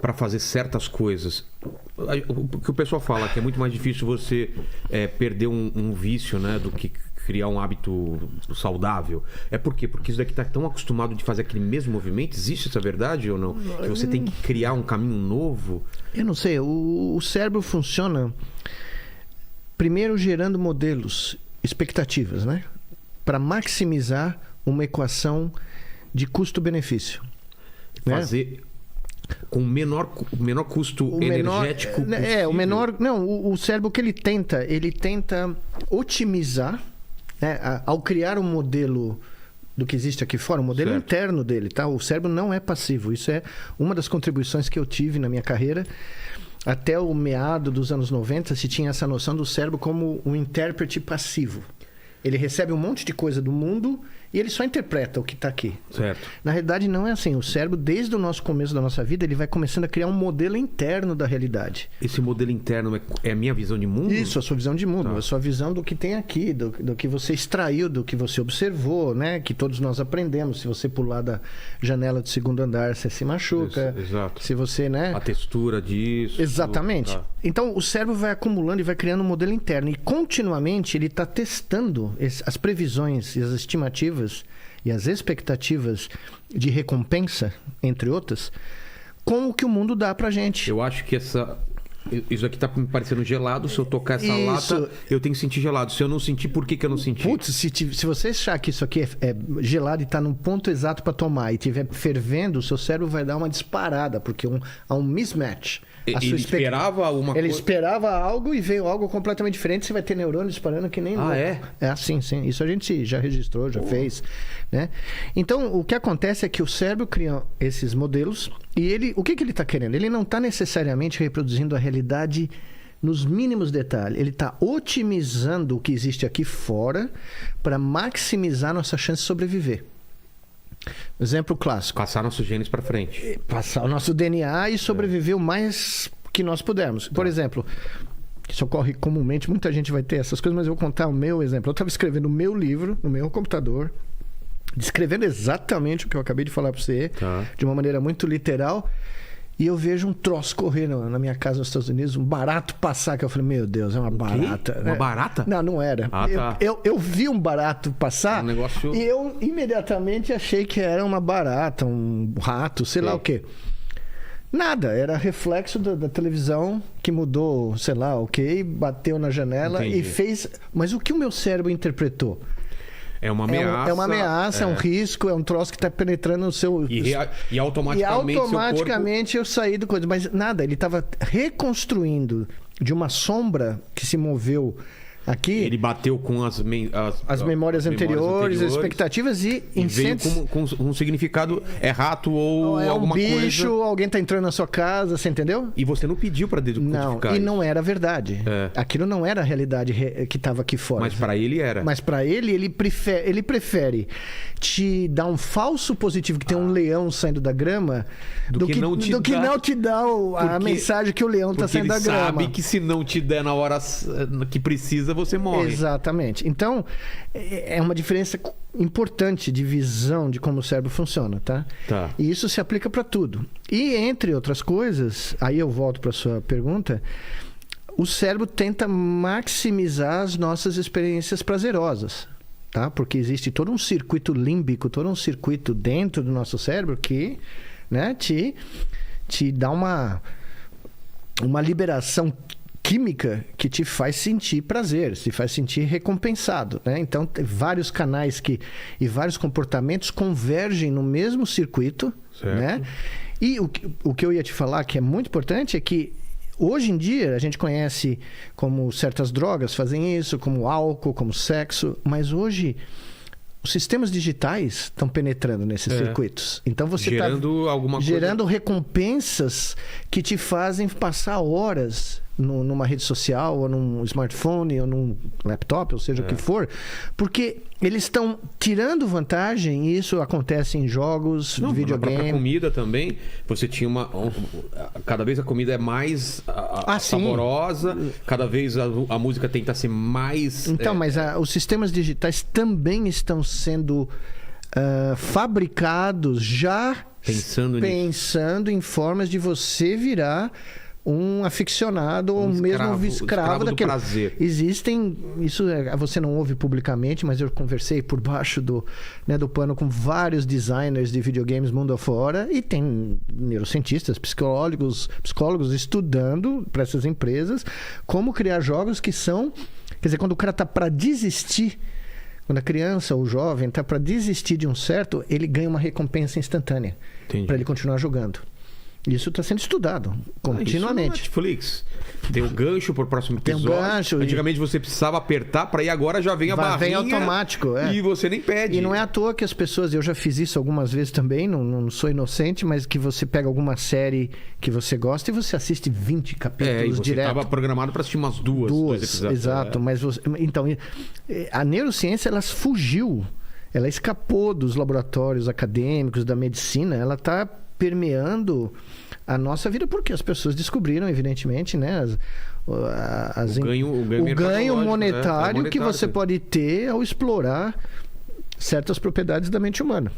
para fazer certas coisas. O que o pessoal fala que é muito mais difícil você perder um vício, né, do que criar um hábito saudável. Por quê? Porque isso daqui tá tão acostumado de fazer aquele mesmo movimento. Existe essa verdade ou não? Que você tem que criar um caminho novo? Eu não sei. O cérebro funciona primeiro gerando modelos, expectativas, né? Para maximizar uma equação de custo-benefício. Fazer com o menor custo energético possível. O cérebro que ele tenta otimizar, né? Ao criar um modelo do que existe aqui fora, um modelo interno dele, tá? O cérebro não é passivo. Isso é uma das contribuições que eu tive na minha carreira. Até o meado dos anos 90 se tinha essa noção do cérebro como um intérprete passivo. Ele recebe um monte de coisa do mundo e ele só interpreta o que está aqui. Certo. Na realidade, não é assim. O cérebro, desde o nosso começo da nossa vida, ele vai começando a criar um modelo interno da realidade. Esse modelo interno é a minha visão de mundo? Isso, a sua visão de mundo. A sua visão do que tem aqui, do que você extraiu, do que você observou, né? Que todos nós aprendemos. Se você pular da janela do segundo andar, você se machuca. Isso, exato. Se você, né? A textura disso. Exatamente. Tá. Então, o cérebro vai acumulando e vai criando um modelo interno. E, continuamente, ele está testando as previsões e as estimativas e as expectativas de recompensa, entre outras, com o que o mundo dá pra gente. Eu acho que isso aqui tá me parecendo gelado. Se eu tocar essa lata, eu tenho que sentir gelado. Se eu não sentir, por que eu não senti? Putz, se você achar que isso aqui é gelado e tá num ponto exato para tomar e estiver fervendo, o seu cérebro vai dar uma disparada, porque há um mismatch. Ele esperava uma coisa? Ele esperava algo e veio algo completamente diferente. Você vai ter neurônio disparando que nem louco. É? É assim, sim. Isso a gente já registrou, já fez, né? Então, o que acontece é que o cérebro cria esses modelos e o que ele está querendo? Ele não está necessariamente reproduzindo a realidade nos mínimos detalhes. Ele está otimizando o que existe aqui fora para maximizar nossa chance de sobreviver. Exemplo clássico. Passar nossos genes para frente. Passar o nosso DNA e sobreviver o mais que nós pudermos. Por exemplo, isso ocorre comumente, muita gente vai ter essas coisas, mas eu vou contar o meu exemplo. Eu estava escrevendo o meu livro, no meu computador, descrevendo exatamente o que eu acabei de falar para você, de uma maneira muito literal, e eu vejo um troço correr na minha casa nos Estados Unidos, um barato passar, que eu falei, meu Deus, é uma barata. Uma barata? Não era. Eu vi um barato passar e eu imediatamente achei que era uma barata, um rato, sei lá o quê. Nada, era reflexo da televisão que mudou, sei lá o quê, bateu na janela e fez... Mas o que o meu cérebro interpretou? É uma ameaça. É uma ameaça, é um risco, é um troço que está penetrando no seu... E automaticamente eu saí do coisa. Mas nada, ele estava reconstruindo de uma sombra que se moveu aqui. Ele bateu com as memórias anteriores, expectativas e veio com um significado rato ou alguma coisa. É um bicho, alguém está entrando na sua casa, você entendeu? E você não pediu para decodificar. Não, e não era verdade. Aquilo não era a realidade que estava aqui fora. Mas para ele era. Mas para ele prefere te dar um falso positivo, que tem um leão saindo da grama, do que não te dá a mensagem que o leão está saindo da grama. Ele sabe que se não te der na hora que precisa, você morre. Exatamente. Então, é uma diferença importante de visão de como o cérebro funciona, tá? E isso se aplica para tudo. E, entre outras coisas, aí eu volto para a sua pergunta, o cérebro tenta maximizar as nossas experiências prazerosas, tá? Porque existe todo um circuito límbico, todo um circuito dentro do nosso cérebro que, né, te dá uma liberação química que te faz sentir prazer, te faz sentir recompensado, né? Então, tem vários canais e vários comportamentos convergem no mesmo circuito, né? E o que eu ia te falar, que é muito importante, é que hoje em dia a gente conhece como certas drogas fazem isso, como álcool, como sexo, mas hoje os sistemas digitais estão penetrando nesses circuitos. Então você está gerando recompensas que te fazem passar horas numa rede social, ou num smartphone, ou num laptop, ou seja o que for, porque eles estão tirando vantagem, e isso acontece em jogos, videogame. Na própria comida também, você tinha cada vez a comida é mais saborosa, cada vez a música tenta ser mais... Então, mas os sistemas digitais também estão sendo fabricados já Pensando em formas de você virar um aficionado ou mesmo um escravo daquele prazer. Existem, isso você não ouve publicamente, mas eu conversei por baixo do pano com vários designers de videogames mundo afora, e tem neurocientistas, psicólogos estudando para essas empresas como criar jogos que são, quer dizer, quando o cara tá para desistir, quando a criança ou o jovem tá para desistir de um certo, ele ganha uma recompensa instantânea para ele continuar jogando. Isso está sendo estudado continuamente. Isso no Netflix. Tem um gancho para o próximo episódio. Tem um gancho. Antigamente você precisava apertar para ir, agora já vem a barrinha. Vem automático. E você nem pede. E não é à toa que as pessoas... Eu já fiz isso algumas vezes também, não sou inocente, mas que você pega alguma série que você gosta e você assiste 20 capítulos direto. Estava programado para assistir umas dois episódios. Exato. Mas então, a neurociência, ela fugiu. Ela escapou dos laboratórios acadêmicos, da medicina. Ela está permeando a nossa vida, porque as pessoas descobriram, evidentemente, né, o ganho monetário que você pode ter ao explorar certas propriedades da mente humana.